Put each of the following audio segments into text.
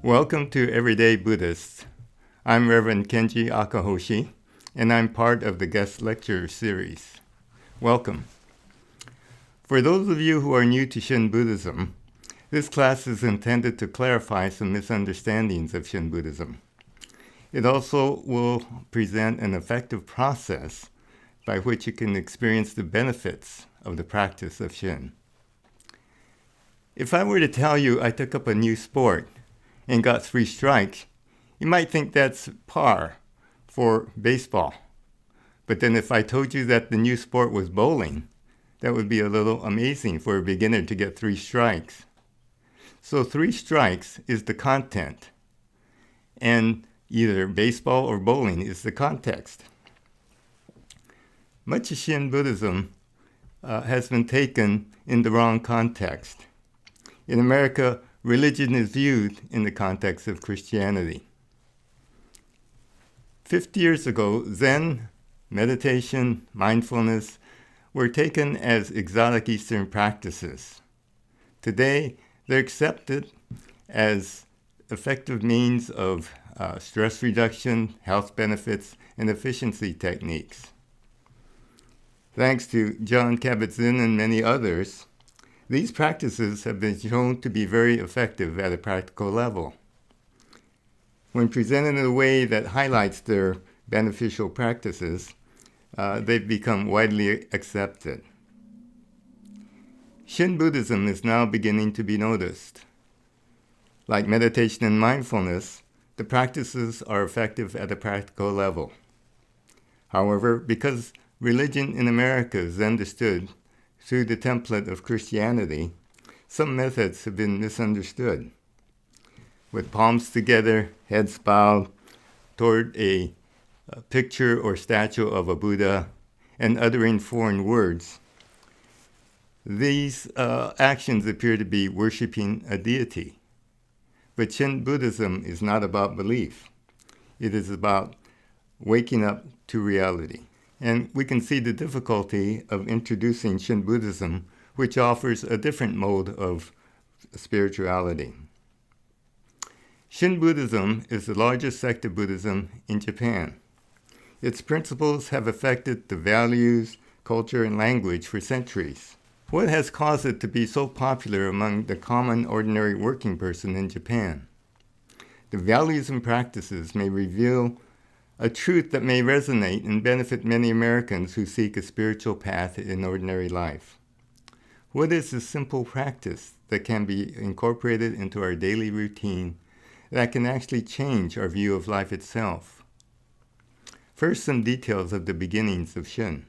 Welcome to Everyday Buddhists. I'm Reverend Kenji Akahoshi, and I'm part of the guest lecture series. Welcome. For those of you who are new to Shin Buddhism, this class is intended to clarify some misunderstandings of Shin Buddhism. It also will present an effective process by which you can experience the benefits of the practice of Shin. If I were to tell you I took up a new sport and got 3 strikes, you might think that's par for baseball. But then if I told you that the new sport was bowling, that would be a little amazing for a beginner to get 3 strikes. So 3 strikes is the content, and either baseball or bowling is the context. Much of Shin Buddhism has been taken in the wrong context. In America, religion is viewed in the context of Christianity. 50 years ago, Zen, meditation, mindfulness were taken as exotic Eastern practices. Today, they're accepted as effective means of stress reduction, health benefits, and efficiency techniques. Thanks to John Kabat-Zinn and many others, these practices have been shown to be very effective at a practical level. When presented in a way that highlights their beneficial practices, they've become widely accepted. Shin Buddhism is now beginning to be noticed. Like meditation and mindfulness, the practices are effective at a practical level. However, because religion in America is understood through the template of Christianity, some methods have been misunderstood. With palms together, heads bowed toward a picture or statue of a Buddha, and uttering foreign words, these actions appear to be worshiping a deity. But Shin Buddhism is not about belief. It is about waking up to reality. And we can see the difficulty of introducing Shin Buddhism, which offers a different mode of spirituality. Shin Buddhism is the largest sect of Buddhism in Japan. Its principles have affected the values, culture, and language for centuries. What has caused it to be so popular among the common, ordinary working person in Japan? The values and practices may reveal a truth that may resonate and benefit many Americans who seek a spiritual path in ordinary life. What is a simple practice that can be incorporated into our daily routine that can actually change our view of life itself? First, some details of the beginnings of Shin.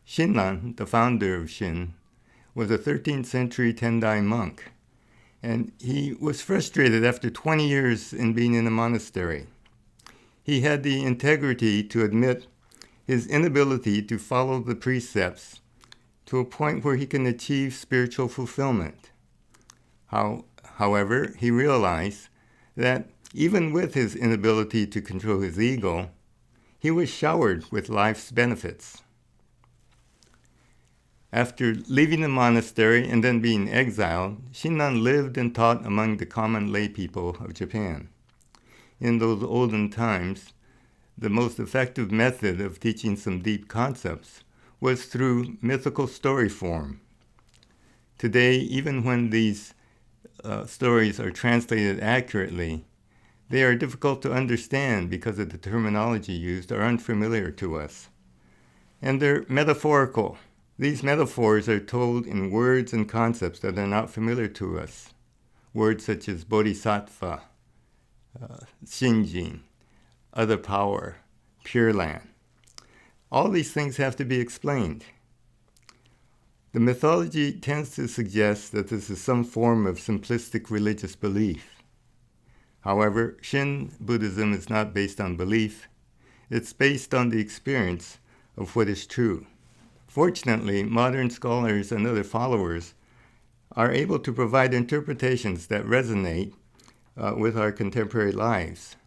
Shinran, the founder of Shin, was a 13th century Tendai monk, and he was frustrated after 20 years in being in a monastery. He had the integrity to admit his inability to follow the precepts to a point where he can achieve spiritual fulfillment. However, he realized that even with his inability to control his ego, he was showered with life's benefits. After leaving the monastery and then being exiled, Shinran lived and taught among the common lay people of Japan. In those olden times, the most effective method of teaching some deep concepts was through mythical story form. Today, even when these stories are translated accurately, they are difficult to understand because of the terminology used are unfamiliar to us. And they're metaphorical. These metaphors are told in words and concepts that are not familiar to us. Words such as bodhisattva, Shinjin, other power, pure land. All these things have to be explained. The mythology tends to suggest that this is some form of simplistic religious belief. However, Shin Buddhism is not based on belief. It's based on the experience of what is true. Fortunately, modern scholars and other followers are able to provide interpretations that resonate with our contemporary lives.